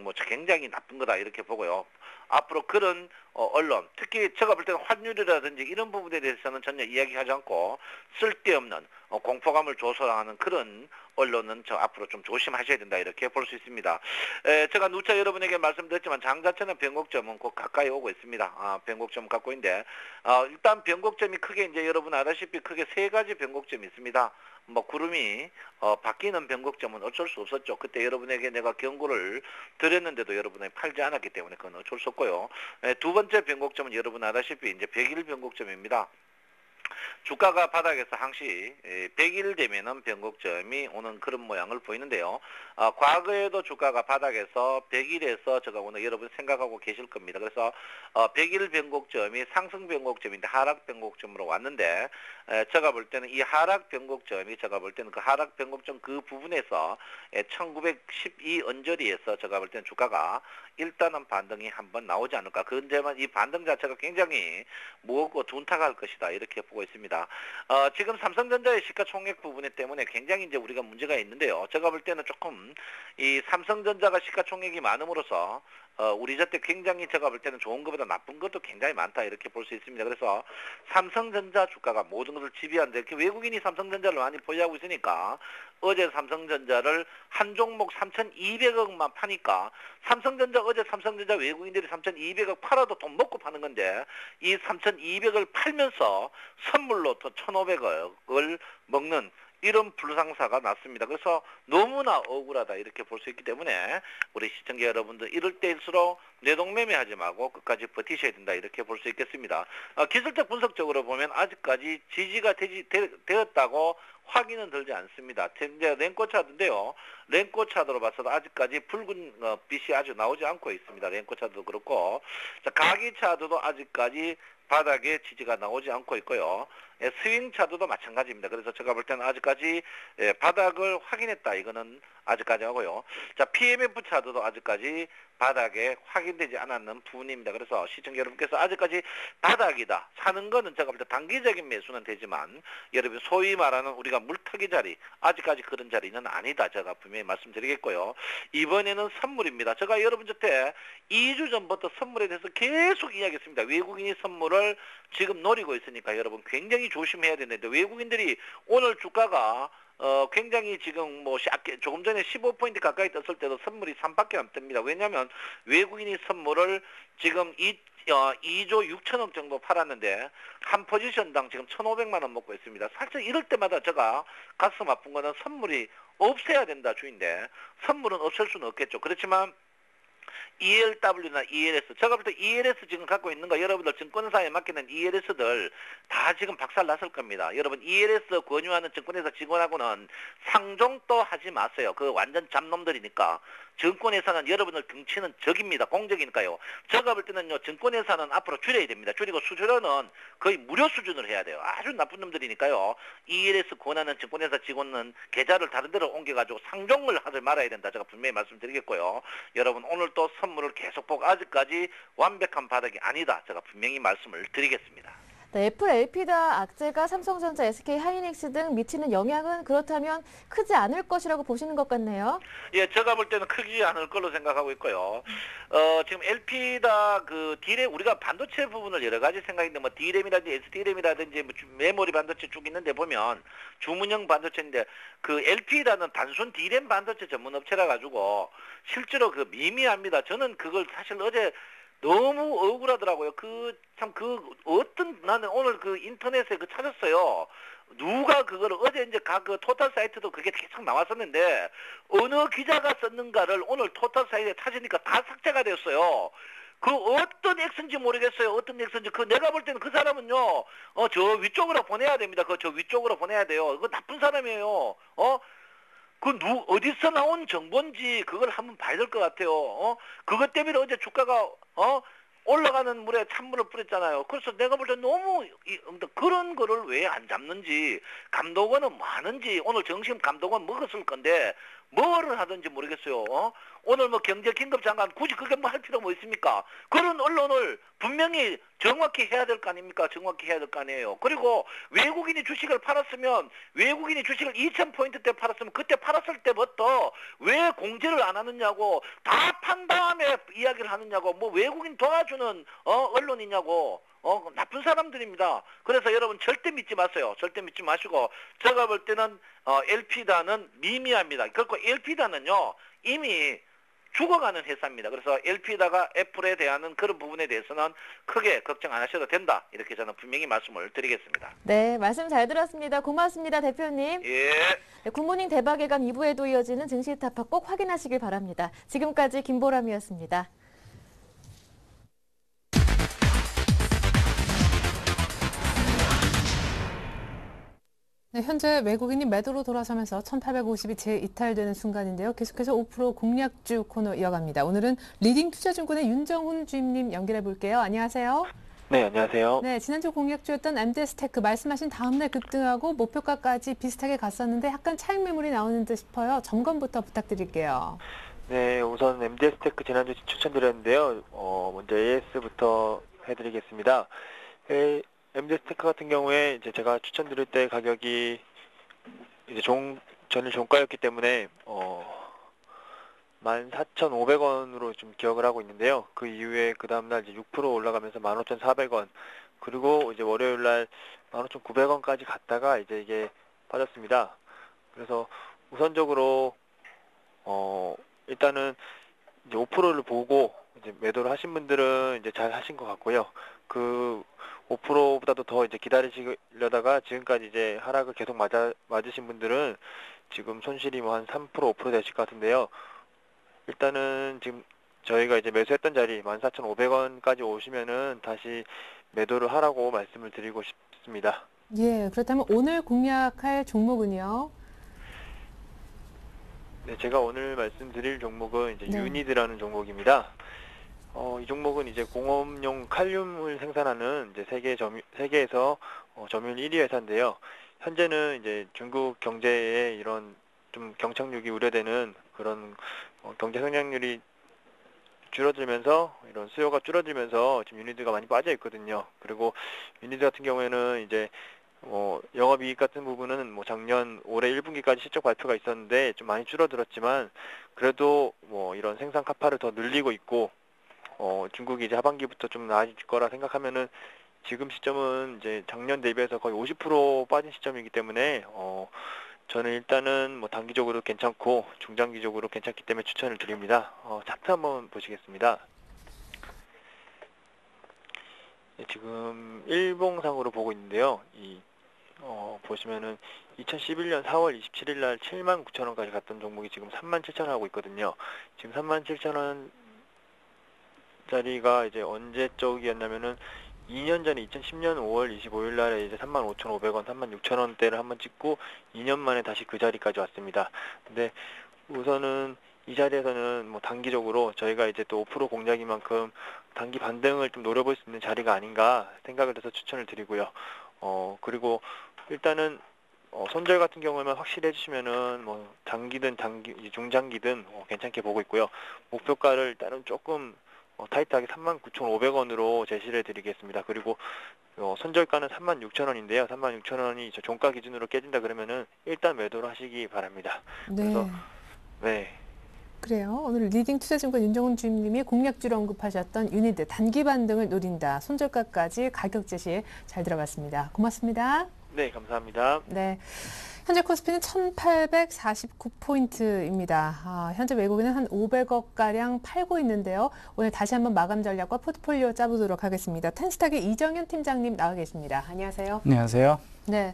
뭐 굉장히 나쁜 거다 이렇게 보고요. 앞으로 그런 언론, 특히 제가 볼 때는 환율이라든지 이런 부분에 대해서는 전혀 이야기하지 않고 쓸데없는 공포감을 조성하는 그런 언론은 앞으로 좀 조심하셔야 된다 이렇게 볼 수 있습니다. 제가 누차 여러분에게 말씀드렸지만 장자체는 변곡점은 곧 가까이 오고 있습니다. 변곡점 갖고 있는데 일단 변곡점이 크게 이제 여러분 알다시피 크게 세 가지 변곡점이 있습니다. 뭐 구름이 바뀌는 변곡점은 어쩔 수 없었죠. 그때 여러분에게 내가 경고를 드렸는데도 여러분이 팔지 않았기 때문에 그건 어쩔 수 없고요. 두 번째 변곡점은 여러분 알다시피 이제 100일 변곡점입니다. 주가가 바닥에서 항시 100일 되면은 변곡점이 오는 그런 모양을 보이는데요. 과거에도 주가가 바닥에서 100일에서 제가 오늘 여러분 생각하고 계실 겁니다. 그래서 100일 변곡점이 상승 변곡점인데 하락 변곡점으로 왔는데, 제가 볼 때는 이 하락 변곡점이 제가 볼 때는 그 하락 변곡점 그 부분에서 1912 언저리에서 제가 볼 때는 주가가 일단은 반등이 한번 나오지 않을까. 그런데만 이 반등 자체가 굉장히 무겁고 둔탁할 것이다 이렇게 보고 있습니다. 지금 삼성전자의 시가총액 부분 때문에 굉장히 이제 우리가 문제가 있는데요. 제가 볼 때는 조금 이 삼성전자가 시가총액이 많음으로써 우리 저때 굉장히 제가 볼 때는 좋은 것보다 나쁜 것도 굉장히 많다 이렇게 볼 수 있습니다. 그래서 삼성전자 주가가 모든 것을 지배하는데 이렇게 외국인이 삼성전자를 많이 보유하고 있으니까 어제 삼성전자를 한 종목 3,200억만 파니까 어제 삼성전자 외국인들이 3,200억 팔아도 돈 먹고 파는 건데 이 3,200을 팔면서 선물로 또 1,500억을 먹는 이런 불상사가 났습니다. 그래서 너무나 억울하다 이렇게 볼 수 있기 때문에 우리 시청자 여러분들 이럴 때일수록 뇌동매매하지 말고 끝까지 버티셔야 된다 이렇게 볼 수 있겠습니다. 기술적 분석적으로 보면 아직까지 지지가 되었다고 확인은 들지 않습니다. 이제 랭코 차트인데요. 랭코 차트로 봐서도 아직까지 붉은 빛이 아주 나오지 않고 있습니다. 랭코 차트도 그렇고, 자, 가기 차트도 아직까지 바닥에 지지가 나오지 않고 있고요. 스윙 차트도 마찬가지입니다. 그래서 제가 볼 때는 아직까지 바닥을 확인했다 이거는 아직까지 하고요. 자, PMF 차트도 아직까지 바닥에 확인되지 않았는 부분입니다. 그래서 시청자 여러분께서 아직까지 바닥이다 사는 거는 제가 볼 때 단기적인 매수는 되지만 여러분 소위 말하는 우리가 물타기 자리, 아직까지 그런 자리는 아니다 제가 분명히 말씀드리겠고요. 이번에는 선물입니다. 제가 여러분 저때 2주 전부터 선물에 대해서 계속 이야기했습니다. 외국인이 선물을 지금 노리고 있으니까 여러분 굉장히 조심해야 되는데, 외국인들이 오늘 주가가 굉장히 지금 뭐 조금 전에 15포인트 가까이 떴을 때도 선물이 3밖에 안 뜹니다. 왜냐하면 외국인이 선물을 지금 2조 6천억 정도 팔았는데 한 포지션당 지금 1,500만 원 먹고 있습니다. 사실 이럴 때마다 제가 가슴 아픈 거는 선물이 없애야 된다 주인데 선물은 없앨 수는 없겠죠. 그렇지만 ELW나 ELS, 제가 볼 때 ELS 지금 갖고 있는 거 여러분들 증권사에 맡기는 ELS들 다 지금 박살 났을 겁니다. 여러분 ELS 권유하는 증권회사 직원하고는 상종도 하지 마세요. 그 완전 잡놈들이니까. 증권회사는 여러분을 등치는 적입니다. 공적이니까요. 제가 볼 때는요, 증권회사는 앞으로 줄여야 됩니다. 줄이고 수수료는 거의 무료 수준으로 해야 돼요. 아주 나쁜 놈들이니까요. ELS 권하는 증권회사 직원은 계좌를 다른 데로 옮겨가지고 상종을 하지 말아야 된다. 제가 분명히 말씀드리겠고요. 여러분 오늘 또 선물을 계속 보고 아직까지 완벽한 바닥이 아니다. 제가 분명히 말씀을 드리겠습니다. 네, 애플, LP다 악재가 삼성전자, SK 하이닉스 등 미치는 영향은 그렇다면 크지 않을 것이라고 보시는 것 같네요. 예, 제가 볼 때는 크지 않을 걸로 생각하고 있고요. 지금 LP다 그 D램, 우리가 반도체 부분을 여러 가지 생각했는데 뭐 D램이라든지 SD램이라든지 뭐 메모리 반도체 쭉 있는데 보면 주문형 반도체인데 그 LP다는 단순 D램 반도체 전문 업체라 가지고 실제로 그 미미합니다. 저는 그걸 사실 어제 너무 억울하더라고요. 나는 오늘 그 인터넷에 찾았어요. 누가 그거를 어제 이제 그 토탈 사이트도 그게 계속 나왔었는데 어느 기자가 썼는가를 오늘 토탈 사이트에 찾으니까 다 삭제가 됐어요. 그 어떤 X인지 모르겠어요. 어떤 X인지. 내가 볼 때는 그 사람은요, 저 위쪽으로 보내야 됩니다. 저 위쪽으로 보내야 돼요. 그거 나쁜 사람이에요. 어디서 나온 정보인지 그걸 한번 봐야 될 것 같아요. 그것 때문에 어제 주가가 올라가는 물에 찬물을 뿌렸잖아요. 그래서 내가 볼 때 너무 그런 거를 왜 안 잡는지, 감독원은 뭐 하는지, 오늘 정심 감독원 먹었을 건데 뭐를 하든지 모르겠어요. 오늘 뭐 경제긴급장관 굳이 그게 뭐 할 필요 뭐 있습니까? 그런 언론을 분명히 정확히 해야 될 거 아닙니까? 정확히 해야 될 거 아니에요. 그리고 외국인이 주식을 팔았으면, 외국인이 주식을 2,000포인트 때 팔았으면 그때 팔았을 때부터 왜 공제를 안 하느냐고, 다 판 다음에 이야기를 하느냐고, 뭐 외국인 도와주는 언론이냐고. 나쁜 사람들입니다. 그래서 여러분 절대 믿지 마세요. 절대 믿지 마시고, 제가 볼 때는 LP단은 미미합니다. 그리고 LP단은요 이미 죽어가는 회사입니다. 그래서 LP다가 애플에 대한 그런 부분에 대해서는 크게 걱정 안 하셔도 된다. 이렇게 저는 분명히 말씀을 드리겠습니다. 네, 말씀 잘 들었습니다. 고맙습니다, 대표님. 예. 네, 굿모닝 대박예감 2부에도 이어지는 증시 타파 꼭 확인하시길 바랍니다. 지금까지 김보람이었습니다. 네, 현재 외국인이 매도로 돌아서면서 1850이 재이탈되는 순간인데요. 계속해서 5% 공략주 코너 이어갑니다. 오늘은 리딩 투자증권의 윤정훈 주임님 연결해 볼게요. 안녕하세요. 네, 안녕하세요. 네, 지난주 공략주였던 MDS테크 말씀하신 다음날 급등하고 목표가까지 비슷하게 갔었는데 약간 차익 매물이 나오는 듯 싶어요. 점검부터 부탁드릴게요. 네, 우선 MDS테크 지난주 추천드렸는데요. 먼저 AS부터 해드리겠습니다. MD스테크 같은 경우에 이제 제가 추천드릴 때 가격이 이제 전일 종가였기 때문에 14,500원으로 좀 기억을 하고 있는데요. 그 이후에 그 다음날 이제 6% 올라가면서 15,400원, 그리고 이제 월요일날 15,900원까지 갔다가 이제 이게 빠졌습니다. 그래서 우선적으로 일단은 이제 5%를 보고 이제 매도를 하신 분들은 이제 잘 하신 것 같고요. 그 5%보다도 더 이제 기다리시려다가 지금까지 이제 하락을 계속 맞으신 분들은 지금 손실이 뭐 한 3%, 5% 되실 것 같은데요. 일단은 지금 저희가 이제 매수했던 자리 14,500원까지 오시면은 다시 매도를 하라고 말씀을 드리고 싶습니다. 예, 그렇다면 오늘 공략할 종목은요? 네, 제가 오늘 말씀드릴 종목은 이제 네. 유니드라는 종목입니다. 이 종목은 이제 공업용 칼륨을 생산하는 이제 세계에서 점유율 1위 회사인데요. 현재는 이제 중국 경제에 이런 좀 경착륙이 우려되는 그런 경제 성장률이 줄어들면서 이런 수요가 줄어들면서 지금 유니드가 많이 빠져 있거든요. 그리고 유니드 같은 경우에는 이제 영업이익 같은 부분은 뭐 작년 올해 1분기까지 실적 발표가 있었는데 좀 많이 줄어들었지만 그래도 뭐 이런 생산 카파를 더 늘리고 있고 중국이 이제 하반기부터 좀 나아질 거라 생각하면은 지금 시점은 이제 작년 대비해서 거의 50% 빠진 시점이기 때문에 저는 일단은 뭐 단기적으로 괜찮고 중장기적으로 괜찮기 때문에 추천을 드립니다. 차트 한번 보시겠습니다. 네, 지금 일봉상으로 보고 있는데요. 보시면은 2011년 4월 27일 날 79,000원까지 갔던 종목이 지금 37,000원 하고 있거든요. 지금 37,000원 자리가 이제 언제 쪽이었냐면은 2년 전에 2010년 5월 25일 날에 이제 35,500원, 36,000원대를 한번 찍고 2년 만에 다시 그 자리까지 왔습니다. 근데 우선은 이 자리에서는 뭐 단기적으로 저희가 이제 또 5% 공략인 만큼 단기 반등을 좀 노려볼 수 있는 자리가 아닌가 생각을 해서 추천을 드리고요. 그리고 일단은 손절 같은 경우에만 확실히 해주시면은 뭐 장기든 중장기든 괜찮게 보고 있고요. 목표가를 일단은 조금 타이트하게 39,500원으로 제시를 해드리겠습니다. 그리고 손절가는 36,000원인데요. 36,000원이 종가 기준으로 깨진다 그러면은 일단 매도를 하시기 바랍니다. 네. 그래서 네. 그래요. 오늘 리딩 투자증권 윤정훈 주임님이 공략주로 언급하셨던 유니드 단기 반등을 노린다. 손절가까지 가격 제시 잘 들어봤습니다. 고맙습니다. 네, 감사합니다. 네. 현재 코스피는 1,849포인트입니다. 현재 외국인은 한 500억가량 팔고 있는데요. 오늘 다시 한번 마감 전략과 포트폴리오 짜보도록 하겠습니다. 텐스탁의 이정현 팀장님 나와 계십니다. 안녕하세요. 안녕하세요. 네.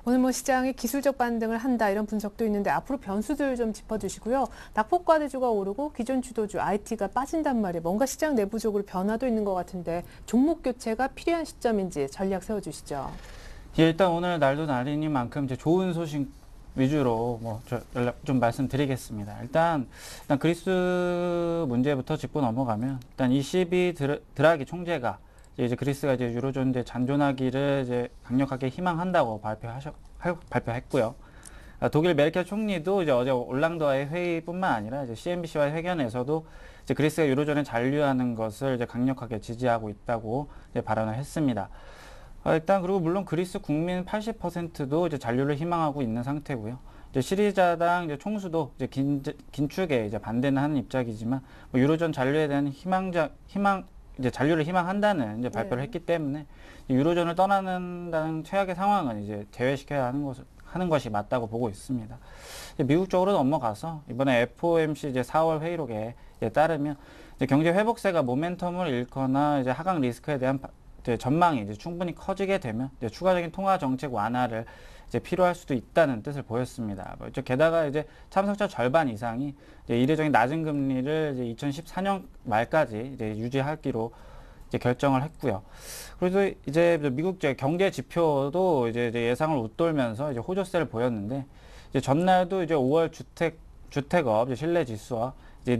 오늘 뭐 시장이 기술적 반등을 한다 이런 분석도 있는데 앞으로 변수들 좀 짚어주시고요. 낙폭과대주가 오르고 기존 주도주 IT가 빠진단 말이에요. 뭔가 시장 내부적으로 변화도 있는 것 같은데 종목 교체가 필요한 시점인지 전략 세워주시죠. 예, 일단 오늘 날도 날이니만큼 이제 좋은 소식 위주로 좀 말씀드리겠습니다. 일단 그리스 문제부터 짚고 넘어가면 일단 ECB 드라기 총재가 이제 그리스가 이제 유로존 이제 잔존하기를 이제 강력하게 희망한다고 발표했고요. 독일 메르켈 총리도 이제 어제 올랑드와의 회의뿐만 아니라 이제 CNBC와의 회견에서도 이제 그리스가 유로존에 잔류하는 것을 이제 강력하게 지지하고 있다고 이제 발언을 했습니다. 일단 그리고 물론 그리스 국민 80%도 이제 잔류를 희망하고 있는 상태고요. 이제 시리자당 이제 총수도 이제 긴축에 이제 반대는 하는 입장이지만 뭐 유로존 잔류에 대한 이제 잔류를 희망한다는 이제 발표를 했기 때문에 유로존을 떠나는다는 최악의 상황은 이제 제외시켜야 하는 것이 맞다고 보고 있습니다. 미국 쪽으로 넘어가서 이번에 FOMC 이제 4월 회의록에 따르면 이제 경제 회복세가 모멘텀을 잃거나 이제 하강 리스크에 대한 이제 전망이 이제 충분히 커지게 되면 이제 추가적인 통화 정책 완화를 이제 필요할 수도 있다는 뜻을 보였습니다. 게다가 이제 참석자 절반 이상이 이제 이례적인 낮은 금리를 이제 2014년 말까지 이제 유지하기로 이제 결정을 했고요. 그래서 이제 미국 경제 지표도 이제 예상을 웃돌면서 이제 호조세를 보였는데 이제 전날도 이제 5월 주택업 이제 실내 지수와 이제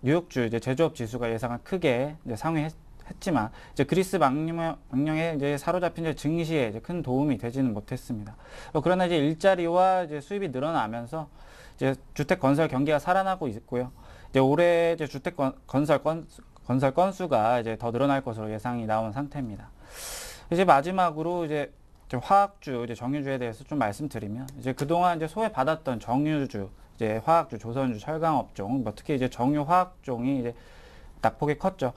뉴욕주 이제 제조업 지수가 예상을 크게 이제 상회했지만 이제 그리스 망령에 이제 사로잡힌 이제 증시에 이제 큰 도움이 되지는 못했습니다. 그러나 이제 일자리와 이제 수입이 늘어나면서 이제 주택 건설 경기가 살아나고 있고요. 이제 올해 이제 주택 건설 건수가 이제 더 늘어날 것으로 예상이 나온 상태입니다. 이제 마지막으로 이제 화학주, 이제 정유주에 대해서 좀 말씀드리면 이제 그동안 이제 소외받았던 정유주, 이제 화학주, 조선주, 철강업종, 특히 이제 정유 화학종이 이제 낙폭이 컸죠.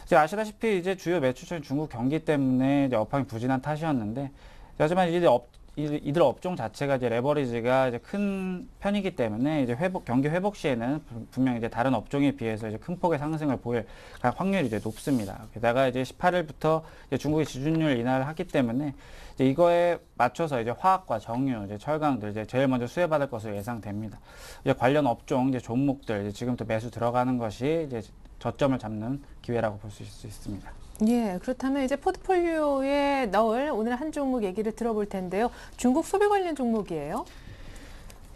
이제 아시다시피 이제 주요 매출처인 중국 경기 때문에 이제 업황이 부진한 탓이었는데, 하지만 이들 업종 자체가 이제 레버리지가 이제 큰 편이기 때문에 이제 경기 회복 시에는 분명히 이제 다른 업종에 비해서 이제 큰 폭의 상승을 보일 확률이 이제 높습니다. 게다가 이제 18일부터 이제 중국이 지준율 인하를 하기 때문에 이제 이거에 맞춰서 이제 화학과 정유, 이제 철강들 이제 제일 먼저 수혜받을 것으로 예상됩니다. 이제 관련 업종 이제 종목들 이제 지금부터 매수 들어가는 것이 이제 저점을 잡는 기회라고 볼 수 있습니다. 예, 그렇다면 이제 포트폴리오에 넣을 오늘 한 종목 얘기를 들어볼 텐데요. 중국 소비 관련 종목이에요?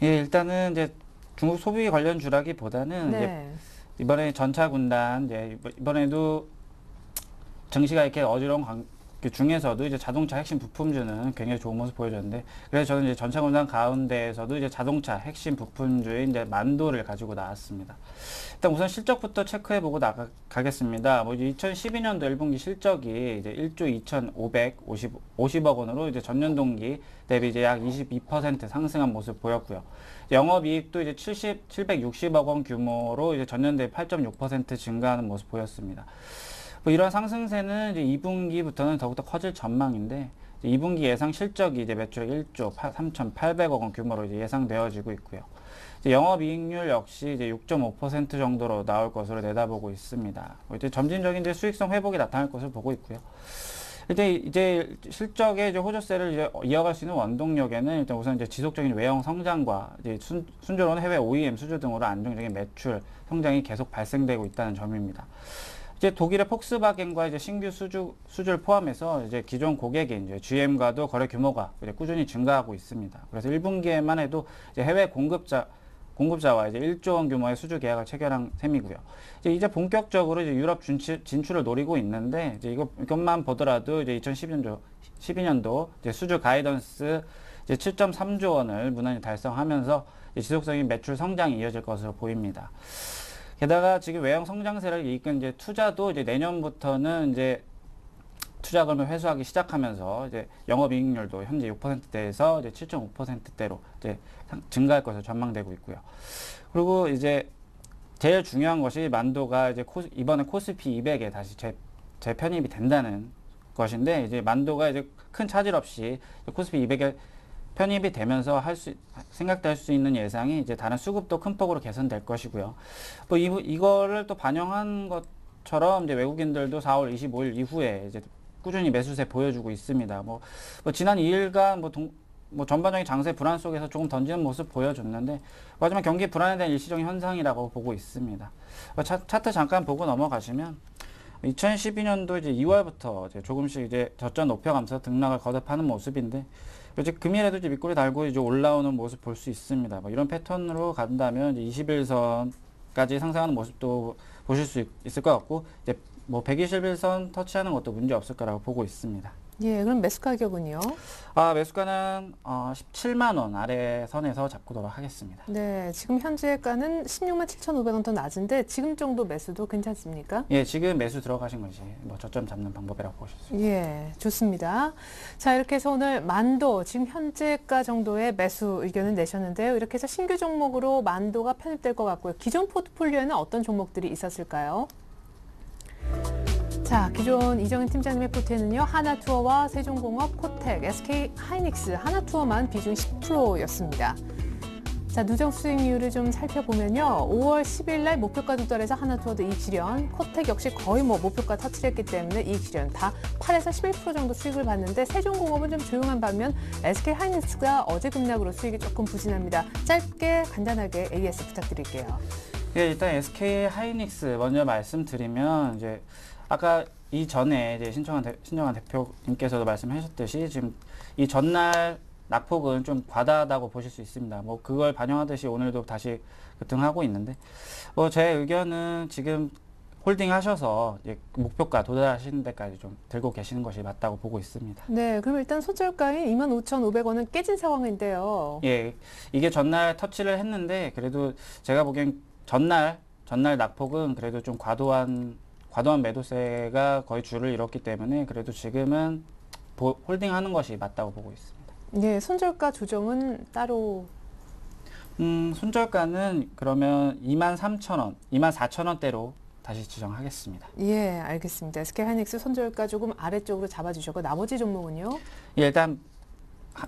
예, 일단은 이제 중국 소비 관련 주라기보다는 이제 이번에 전차 군단 이제 이번에도 증시가 이렇게 어지러운 중에서도 이제 자동차 핵심 부품주는 굉장히 좋은 모습 보여줬는데, 그래서 저는 이제 전차 군단 가운데에서도 이제 자동차 핵심 부품주인 이제 만도를 가지고 나왔습니다. 일단 우선 실적부터 체크해보고 가겠습니다. 2012년도 1분기 실적이 이제 1조 2,550억 원으로 이제 전년 동기 대비 이제 약 22% 상승한 모습 보였고요. 영업이익도 이제 760억 원 규모로 이제 전년 대비 8.6% 증가하는 모습 보였습니다. 이런 상승세는 이제 2분기부터는 더욱더 커질 전망인데, 2분기 예상 실적이 이제 매출액 1조 3,800억 원 규모로 이제 예상되어지고 있고요. 이제 영업이익률 역시 이제 6.5% 정도로 나올 것으로 내다보고 있습니다. 이제 점진적인 이제 수익성 회복이 나타날 것을 보고 있고요. 이제 실적의 이제 호조세를 이제 이어갈 수 있는 원동력에는 일단 우선 이제 지속적인 외형 성장과 이제 순조로운 해외 OEM 수주 등으로 안정적인 매출 성장이 계속 발생되고 있다는 점입니다. 이제 독일의 폭스바겐과 이제 신규 수주를 포함해서 이제 기존 고객인 이제 GM과도 거래 규모가 이제 꾸준히 증가하고 있습니다. 그래서 1분기에만 해도 이제 해외 공급자와 이제 1조 원 규모의 수주 계약을 체결한 셈이고요. 이제 본격적으로 이제 유럽 진출을 노리고 있는데, 이제 이것만 보더라도 이제 2012년도 이제 수주 가이던스 이제 7.3조 원을 무난히 달성하면서 이제 지속적인 매출 성장이 이어질 것으로 보입니다. 게다가 지금 외형 성장세를 이끈 이제 투자도 이제 내년부터는 이제 투자금을 회수하기 시작하면서 이제 영업이익률도 현재 6%대에서 이제 7.5%대로 이제 증가할 것으로 전망되고 있고요. 그리고 이제 제일 중요한 것이 만도가 이제 이번에 코스피 200에 다시 재편입이 된다는 것인데, 이제 만도가 이제 큰 차질 없이 코스피 200에 편입이 되면서 생각될 수 있는 예상이 이제 다른 수급도 큰 폭으로 개선될 것이고요. 이거를 또 반영한 것처럼 이제 외국인들도 4월 25일 이후에 이제 꾸준히 매수세 보여주고 있습니다. 지난 2일간 전반적인 장세 불안 속에서 조금 던지는 모습 보여줬는데, 하지만 경기 불안에 대한 일시적인 현상이라고 보고 있습니다. 차트 잠깐 보고 넘어가시면 2012년도 이제 2월부터 이제 조금씩 이제 저점 높여가면서 등락을 거듭하는 모습인데, 이제 금일에도 이제 밑꼬리 달고 이제 올라오는 모습 볼 수 있습니다. 뭐 이런 패턴으로 간다면 이제 21선까지 상승하는 모습도 보실 수 있을 것 같고, 이제 뭐 121선 터치하는 것도 문제 없을 거라고 보고 있습니다. 예, 그럼 매수 가격은요? 매수가는 17만 원 아래 선에서 잡고도록 하겠습니다. 네, 지금 현재가는 16만 7,500원 더 낮은데 지금 정도 매수도 괜찮습니까? 예, 지금 매수 들어가신 것이 뭐 저점 잡는 방법이라고 보실 수 있습니다. 예, 좋습니다. 자, 이렇게 해서 오늘 만도 지금 현재가 정도의 매수 의견을 내셨는데요. 이렇게 해서 신규 종목으로 만도가 편입될 것 같고요. 기존 포트폴리오에는 어떤 종목들이 있었을까요? 자, 기존 이정인 팀장님의 포트에는요, 하나투어와 세종공업, 코텍, SK하이닉스, 하나투어만 비중 10%였습니다. 자, 누적 수익률을 좀 살펴보면요, 5월 10일 날 목표가 도달해서 하나투어도 이익 실현, 코텍 역시 거의 뭐 목표가 터치를 했기 때문에 이익 실현 다 8에서 11% 정도 수익을 봤는데, 세종공업은 좀 조용한 반면 SK하이닉스가 어제 급락으로 수익이 조금 부진합니다. 짧게 간단하게 AS 부탁드릴게요. 예, 일단 SK하이닉스 먼저 말씀드리면, 이제 아까 이전에 이제 신정환 대표님께서도 말씀하셨듯이 지금 이 전날 낙폭은 좀 과다하다고 보실 수 있습니다. 뭐 그걸 반영하듯이 오늘도 다시 급등하고 있는데, 제 의견은 지금 홀딩 하셔서 이제 목표가 도달하시는 데까지 좀 들고 계시는 것이 맞다고 보고 있습니다. 네, 그럼 일단 손절가인 25,500원은 깨진 상황인데요. 예, 이게 전날 터치를 했는데, 그래도 제가 보기엔 전날 낙폭은 그래도 좀 과도한 매도세가 거의 줄을 이뤘기 때문에 그래도 지금은 홀딩하는 것이 맞다고 보고 있습니다. 네, 손절가 조정은 따로. 손절가는 그러면 23,000원, 24,000원대로 다시 지정하겠습니다. 예, 알겠습니다. SK하이닉스 손절가 조금 아래쪽으로 잡아주셨고, 나머지 종목은요? 예, 일단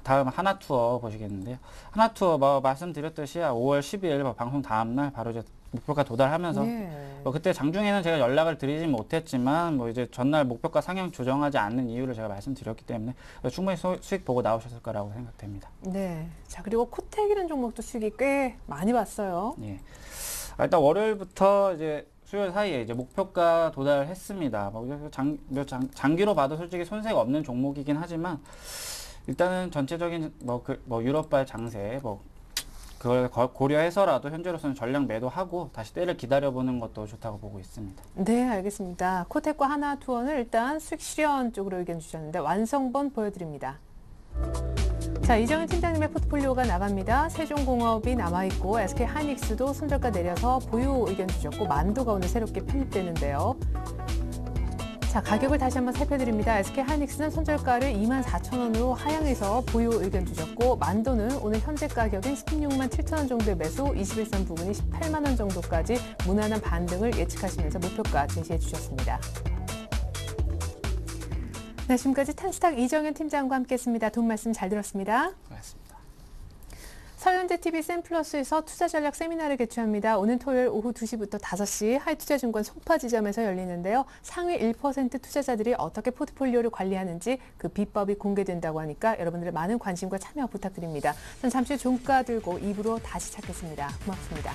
다음 하나투어 보시겠는데요. 하나투어 말씀드렸듯이 5월 10일 방송 다음날 바로 이제 목표가 도달하면서, 예. 그때 장중에는 제가 연락을 드리지 못했지만 이제 전날 목표가 상향 조정하지 않는 이유를 제가 말씀드렸기 때문에 충분히 수익 보고 나오셨을 거라고 생각됩니다. 네. 자, 그리고 코텍이라는 종목도 수익이 꽤 많이 봤어요. 예. 일단 월요일부터 이제 수요일 사이에 이제 목표가 도달했습니다. 장기로 봐도 솔직히 손색 없는 종목이긴 하지만, 일단은 전체적인 유럽발 장세 그걸 고려해서라도 현재로서는 전량 매도하고 다시 때를 기다려보는 것도 좋다고 보고 있습니다. 네, 알겠습니다. 코텍과 하나투어는 일단 수익 실현 쪽으로 의견 주셨는데 완성본 보여드립니다. 자, 이정인 팀장님의 포트폴리오가 나갑니다. 세종공업이 남아있고 SK하이닉스도 손절가 내려서 보유 의견 주셨고, 만도가 오늘 새롭게 편입되는데요. 자, 가격을 다시 한번 살펴드립니다. SK하이닉스는 손절가를 24,000원으로 하향해서 보유 의견 주셨고, 만도는 오늘 현재 가격인 16만 7천원 정도의 매수, 21선 부근이 18만 원 정도까지 무난한 반등을 예측하시면서 목표가 제시해 주셨습니다. 네, 지금까지 텐스탁 이정현 팀장과 함께했습니다. 도움 말씀 잘 들었습니다. 고맙습니다. 서현재TV 샘플러스에서 투자전략 세미나를 개최합니다. 오는 토요일 오후 2시부터 5시 하이투자증권 송파지점에서 열리는데요. 상위 1% 투자자들이 어떻게 포트폴리오를 관리하는지 그 비법이 공개된다고 하니까 여러분들의 많은 관심과 참여 부탁드립니다. 전 잠시 후 종가 들고 2부로 다시 찾겠습니다. 고맙습니다.